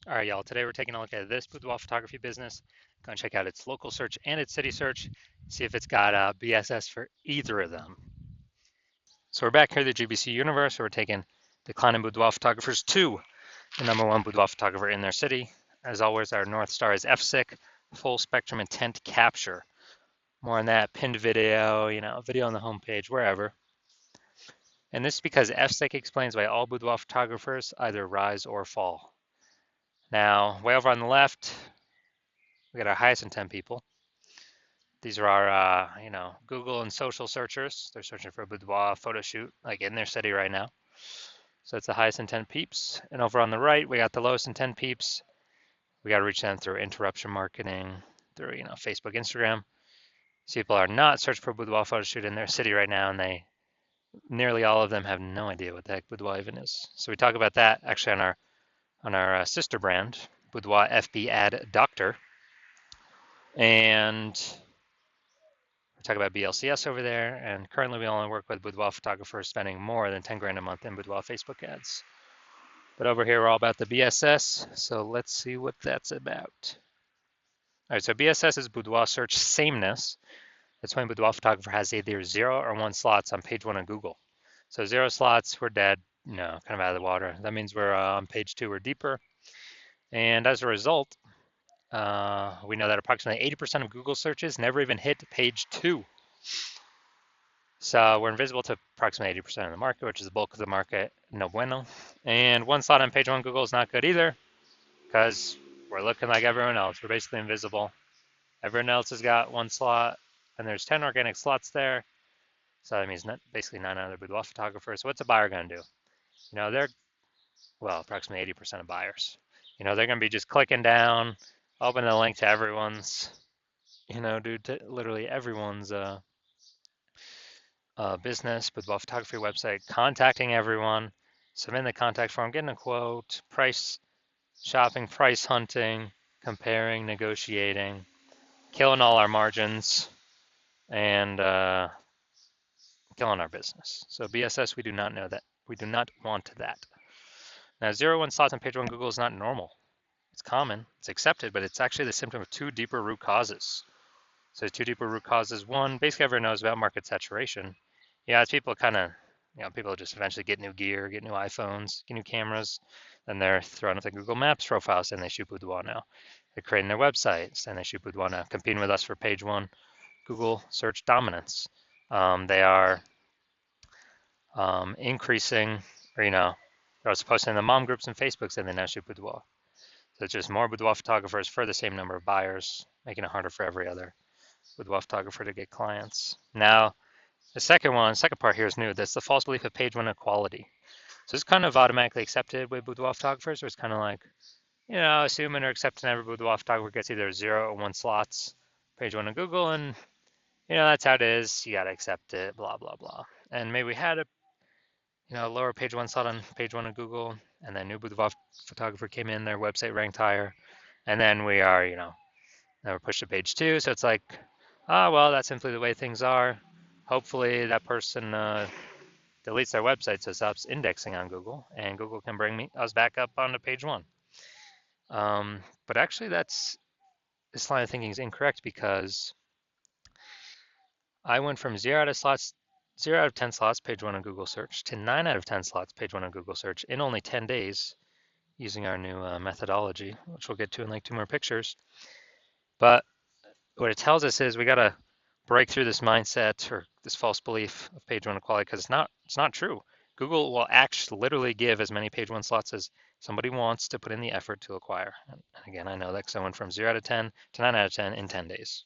All right, y'all. Today we're taking a look at this boudoir photography business. Going to check out its local search and its city search, see if it's got BSS for either of them. So we're back here at the GBC universe. We're taking declining boudoir photographers to the #1 boudoir photographer in their city. As always, our North Star is FSIC, full spectrum intent capture. More on that, pinned video, video on the homepage, wherever. And this is because FSIC explains why all boudoir photographers either rise or fall. Now, way over on the left, we got our highest intent people. These are our, Google and social searchers. They're searching for a boudoir photo shoot, like in their city right now. So it's the highest intent peeps. And over on the right, we got the lowest intent peeps. We got to reach them through interruption marketing, through, Facebook, Instagram. These people are not searching for a boudoir photo shoot in their city right now, and nearly all of them have no idea what the heck boudoir even is. So we talk about that actually on our sister brand, Boudoir FB Ad Doctor. And we talk about BLCS over there, and currently we only work with boudoir photographers spending more than 10 grand a month in boudoir Facebook ads. But over here we're all about the BSS, so let's see what that's about. All right, so BSS is boudoir search sameness. That's when boudoir photographer has either 0 or 1 slots on page 1 of Google. So 0 slots, we're dead, kind of out of the water. That means we're on page 2 or deeper. And as a result, we know that approximately 80% of Google searches never even hit page 2. So we're invisible to approximately 80% of the market, which is the bulk of the market, no bueno. And 1 slot on page 1 Google is not good either, because we're looking like everyone else. We're basically invisible. Everyone else has got 1 slot, and there's 10 organic slots there. So that means basically 9 other boudoir photographers. So what's a buyer going to do? They're, approximately 80% of buyers. They're going to be just clicking down, opening the link to everyone's, to literally everyone's business, boudoir photography website, contacting everyone, submitting the contact form, getting a quote, price shopping, price hunting, comparing, negotiating, killing all our margins, and killing our business. So BSS, we do not know that. We do not want that. Now, 0-1 slots on page 1 Google is not normal. It's common, it's accepted, but it's actually the symptom of 2 deeper root causes. So 2 deeper root causes. One, basically everyone knows about market saturation. As people kind of, people just eventually get new gear, get new iPhones, get new cameras, then they're throwing up the Google Maps profiles and they shoot boudoir now. They're creating their websites and they shoot boudoir now, competing with us for page 1 Google search dominance. They are increasing, or they're also posting in the mom groups and Facebooks and they now shoot boudoir. So it's just more boudoir photographers for the same number of buyers, making it harder for every other boudoir photographer to get clients. Now, the second part here is new. That's the false belief of page 1 equality. So it's kind of automatically accepted with boudoir photographers. So it's kind of like, assuming or accepting every boudoir photographer gets either 0 or 1 slots, page 1 of Google, and that's how it is. You gotta accept it, blah blah blah. And maybe we had a lower page 1 slot on page 1 of Google, and then new boudoir photographer came in, their website ranked higher, and then we are, now we're pushed to page 2. So it's like, well, that's simply the way things are. Hopefully that person deletes their website so it stops indexing on Google, and Google can bring us back up onto page 1. But actually this line of thinking is incorrect, because I went from 0 out of 10 slots, page 1 on Google search, to 9 out of 10 slots, page 1 on Google search in only 10 days using our new methodology, which we'll get to in like 2 more pictures. But what it tells us is we got to break through this mindset or this false belief of page 1 equality, because it's not true. Google will actually literally give as many page 1 slots as somebody wants to put in the effort to acquire. And again, I know that because I went from 0 out of 10 to 9 out of 10 in 10 days.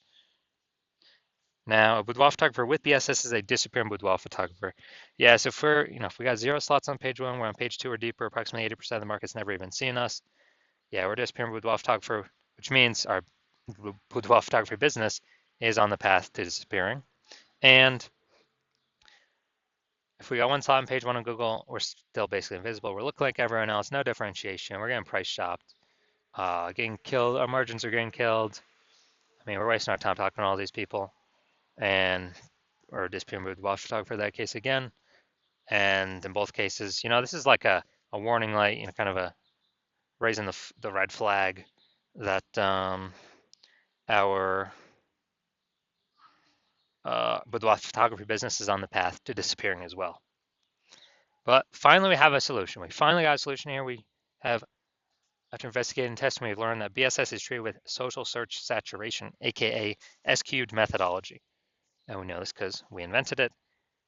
Now, a boudoir photographer with BSS is a disappearing boudoir photographer. Yeah, so if we got 0 slots on page 1, we're on page 2 or deeper, approximately 80% of the market's never even seen us. Yeah, we're a disappearing boudoir photographer, which means our boudoir photography business is on the path to disappearing. And if we got 1 slot on page 1 on Google, we're still basically invisible. We're looking like everyone else, no differentiation. We're getting price shopped, getting killed. Our margins are getting killed. I mean, we're wasting our time talking to all these people, and or disappearing boudoir photographer in that case again. And in both cases, this is like a warning light, kind of raising the red flag that our boudoir photography business is on the path to disappearing as well. But finally, we have a solution. We finally got a solution here. We have, after investigating and testing, we've learned that BSS is treated with social search saturation, aka S-cubed methodology. And we know this because we invented it.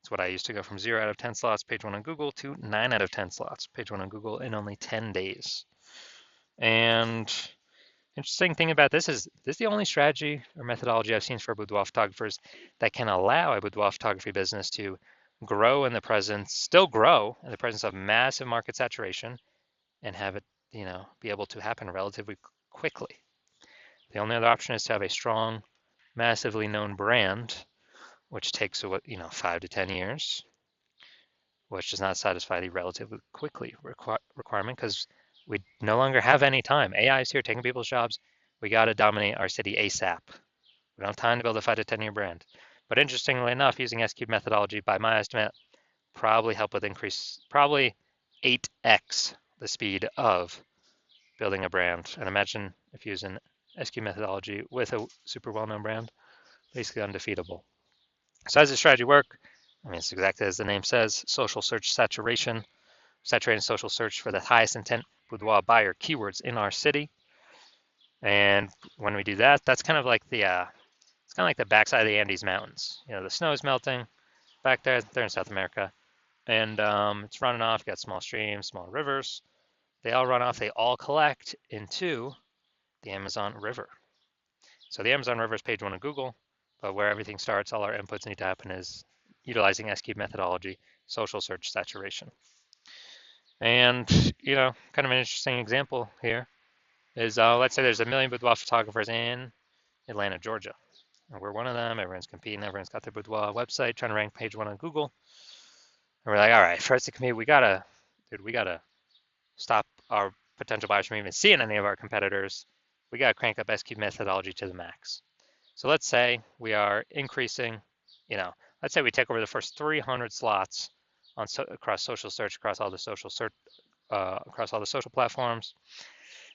It's what I used to go from 0 out of 10 slots, page 1 on Google, to 9 out of 10 slots, page 1 on Google, in only 10 days. And interesting thing about this is the only strategy or methodology I've seen for boudoir photographers that can allow a boudoir photography business to grow in the presence, still grow in the presence of massive market saturation and have it, be able to happen relatively quickly. The only other option is to have a strong, massively known brand, which takes, 5 to 10 years, which does not satisfy the relatively quickly requirement because we no longer have any time. AI is here taking people's jobs. We got to dominate our city ASAP. We don't have time to build a 5 to 10-year brand. But interestingly enough, using S-cube methodology, by my estimate, probably 8x the speed of building a brand. And imagine if using S-cube methodology with a super well-known brand, basically undefeatable. So how does this strategy work? I mean, it's exactly as the name says, social search saturation, saturating social search for the highest intent boudoir buyer keywords in our city. And when we do that, that's kind of like it's kind of like the backside of the Andes Mountains. The snow is melting back there. They're in South America, and it's running off. You got small streams, small rivers. They all run off. They all collect into the Amazon River. So the Amazon River is page 1 of Google, but where everything starts, all our inputs need to happen is utilizing S-cube methodology, social search saturation. And, kind of an interesting example here is, let's say there's 1 million boudoir photographers in Atlanta, Georgia. And we're one of them. Everyone's competing. Everyone's got their boudoir website, trying to rank page 1 on Google. And we're like, all right, for us to compete, we gotta stop our potential buyers from even seeing any of our competitors. We gotta crank up S-cube methodology to the max. So let's say we are increasing, let's say we take over the first 300 slots across social search, across all the social platforms,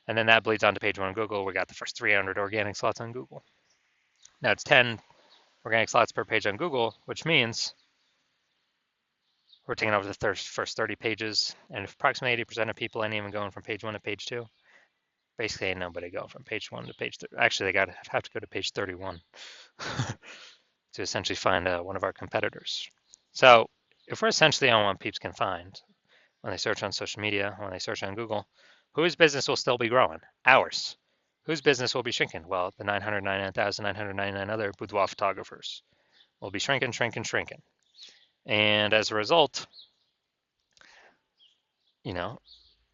and then that bleeds onto page 1 on Google. We got the first 300 organic slots on Google. Now it's 10 organic slots per page on Google, which means we're taking over the first 30 pages, and if approximately 80% of people ain't even going from page 1 to page 2, basically ain't nobody going from page 1 to page 3. Actually, they have to go to page 31 to essentially find one of our competitors. So if we're essentially on what peeps can find when they search on social media, when they search on Google, whose business will still be growing? Ours. Whose business will be shrinking? Well, the 999,999 other boudoir photographers will be shrinking. And as a result,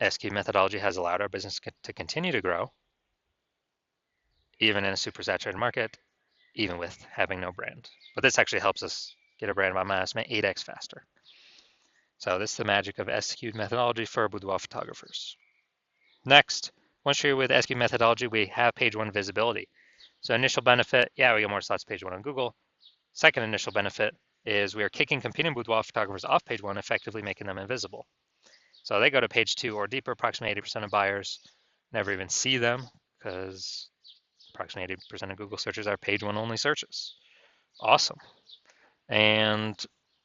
S-cube methodology has allowed our business to continue to grow, even in a super saturated market, even with having no brand. But this actually helps us get a brand by my estimate 8x faster. So this is the magic of S-cube methodology for boudoir photographers. Next, once you're with S-cube methodology, we have page 1 visibility. So initial benefit, we get more slots page 1 on Google. Second initial benefit is we are kicking competing boudoir photographers off page 1, effectively making them invisible. So they go to page 2 or deeper. Approximately 80% of buyers never even see them because approximately 80% of Google searches are page 1 only searches. Awesome. And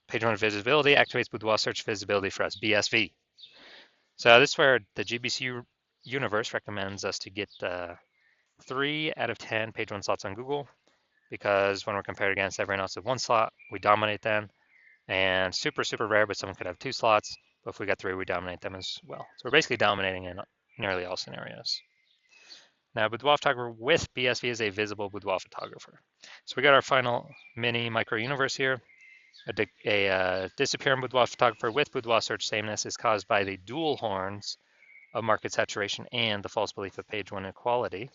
page 1 visibility activates boudoir search visibility for us, BSV. So this is where the GBC universe recommends us to get 3 out of 10 page 1 slots on Google, because when we're compared against everyone else with 1 slot, we dominate them. And super, super rare, but someone could have 2 slots. But if we got 3, we dominate them as well. So we're basically dominating in nearly all scenarios. Now, boudoir photographer with BSV is a visible boudoir photographer. So we got our final mini micro universe here. A disappearing boudoir photographer with boudoir search sameness is caused by the dual horns of market saturation and the false belief of page 1 equality.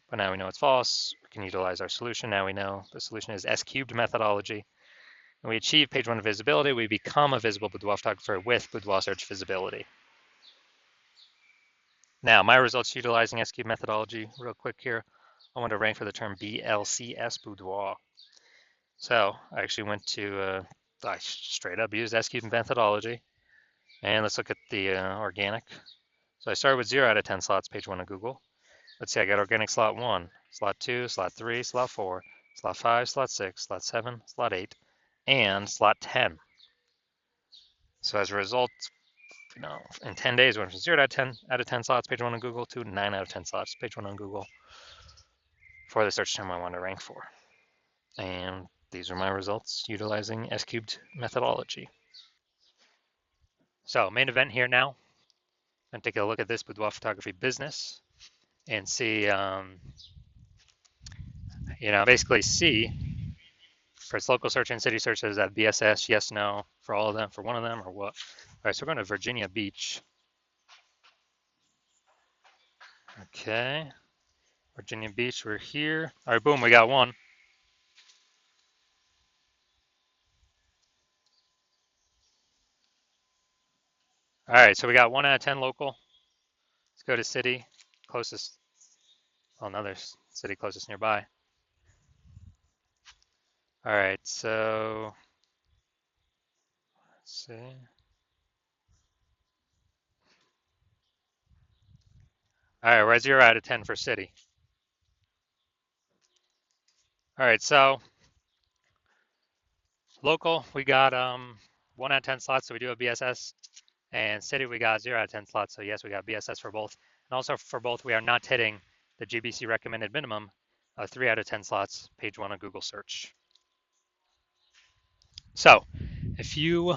But now we know it's false. We can utilize our solution. Now we know the solution is S-cubed methodology. And we achieve page 1 visibility. We become a visible boudoir photographer with boudoir search visibility. Now, my results utilizing S-cubed methodology, real quick here. I want to rank for the term BLCS boudoir. So I actually went to, I straight up used S-cubed methodology. And let's look at the organic. So I started with 0 out of 10 slots, page 1 of Google. Let's see, I got organic slot 1, slot 2, slot 3, slot 4, slot 5, slot 6, slot 7, slot 8, and slot 10. So as a result, in 10 days, went from 0 out of 10 slots, page 1 on Google, to 9 out of 10 slots, page 1 on Google for the search term I want to rank for. And these are my results utilizing S-cubed methodology. So main event here now. I'm going to take a look at this boudoir photography business and see, basically see for its local search and city search, does that BSS, yes, no, for all of them, for one of them, or what? All right, so we're going to Virginia Beach. Okay, Virginia Beach, we're here. All right, boom, we got one. All right, so we got 1 out of 10 local. Let's go to city closest. Oh, another city closest nearby. All right, so let's see. All right, we're at 0 out of 10 for city. All right, so local, we got 1 out of 10 slots, so we do a BSS. And city, we got 0 out of 10 slots, so yes, we got BSS for both. And also for both, we are not hitting the GBC recommended minimum of 3 out of 10 slots, page 1 of Google search. So if you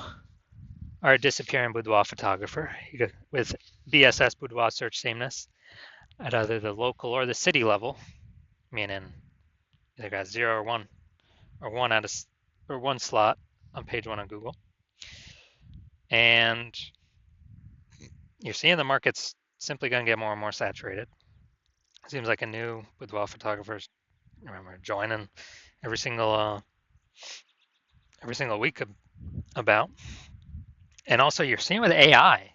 are a disappearing boudoir photographer with BSS boudoir search sameness at either the local or the city level, meaning either got 0 or 1 or 1 out of or 1 slot on page 1 of Google, and you're seeing the market's simply going to get more and more saturated. It seems like a new boudoir photographers joining every single week about. And also you're seeing with AI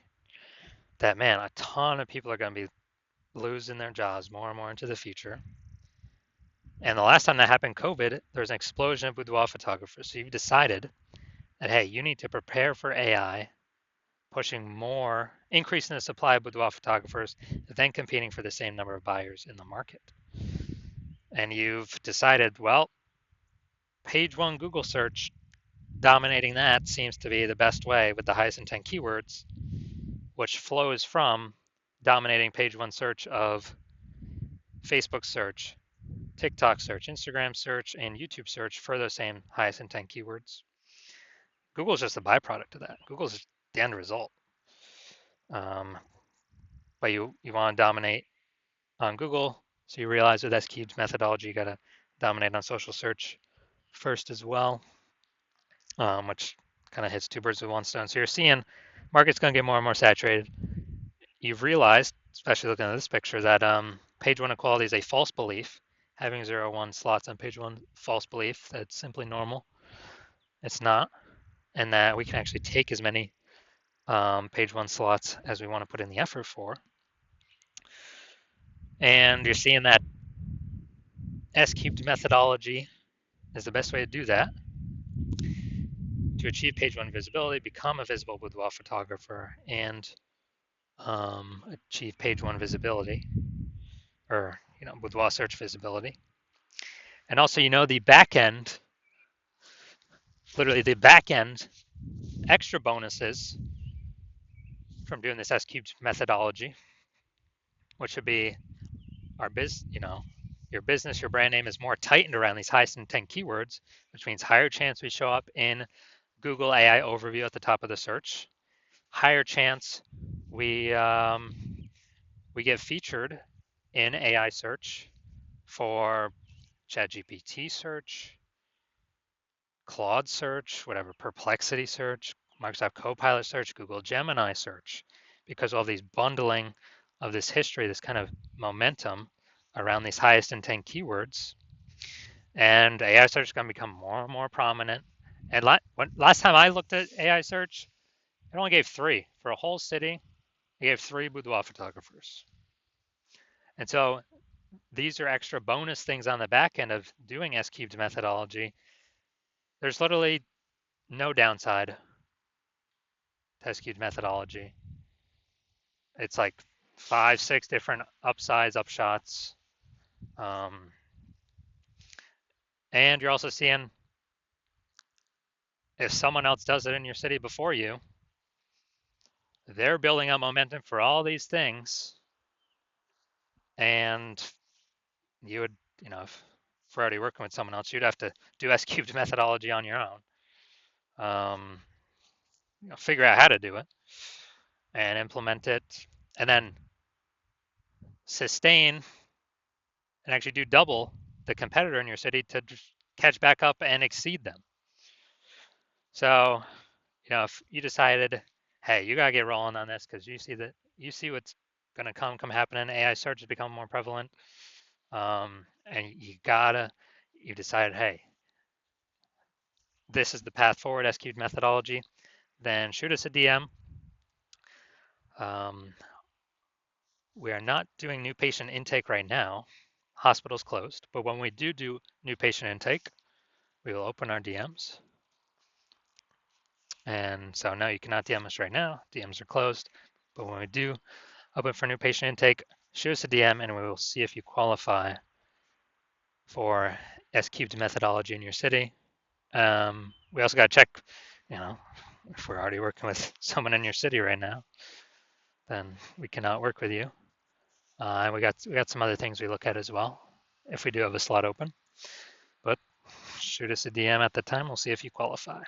that, man, a ton of people are going to be losing their jobs more and more into the future. And the last time that happened, COVID, there was an explosion of boudoir photographers. So you've decided that, hey, you need to prepare for AI, increasing the supply of boudoir photographers, then competing for the same number of buyers in the market. And you've decided, well, page 1 Google search, dominating that seems to be the best way with the highest intent keywords, which flows from dominating page 1 search of Facebook search, TikTok search, Instagram search, and YouTube search for those same highest intent keywords. Google's just a byproduct of that. Google's the end result. But you want to dominate on Google, so you realize with S-cubed methodology, you got to dominate on social search first as well, which kind of hits 2 birds with 1 stone. So you're seeing market's going to get more and more saturated. You've realized, especially looking at this picture, that page 1 equality is a false belief. Having 0, 1 slots on page 1, false belief. That's simply normal. It's not. And that we can actually take as many page 1 slots as we want to put in the effort for. And you're seeing that S-cubed methodology is the best way to do that. To achieve page 1 visibility, become a visible boudoir photographer, and achieve page 1 visibility, or boudoir search visibility. And also, the back end, literally the back end extra bonuses from doing this S-cubed methodology, which would be your business, your brand name is more tightened around these highest intent keywords, which means higher chance we show up in Google AI overview at the top of the search, higher chance we get featured in AI search for ChatGPT search, Claude search, whatever, Perplexity search, Microsoft Copilot search, Google Gemini search, because all these bundling of this history, this kind of momentum around these highest intent keywords. And AI search is going to become more and more prominent. And last time I looked at AI search, it only gave 3. For a whole city, it gave 3 boudoir photographers. And so these are extra bonus things on the back end of doing S-cubed methodology. There's literally no downside to S-cubed methodology. It's like 5, 6 different upsides, upshots. And you're also seeing if someone else does it in your city before you, they're building up momentum for all these things. And you would, if we're already working with someone else, you'd have to do S cubed methodology on your own. Figure out how to do it and implement it, and then sustain and actually do double the competitor in your city to catch back up and exceed them. So, if you decided, hey, you gotta get rolling on this because you see what's gonna come happening. AI search is becoming more prevalent, and you decided, hey, this is the path forward, S cubed methodology. Then shoot us a DM. We are not doing new patient intake right now. Hospital's closed, but when we do new patient intake, we will open our DMs. And so no, you cannot DM us right now. DMs are closed, but when we do open for new patient intake, shoot us a DM and we will see if you qualify for S cubed methodology in your city. We also got to check, if we're already working with someone in your city right now, then we cannot work with you. And we got some other things we look at as well if we do have a slot open. But shoot us a DM at the time. We'll see if you qualify.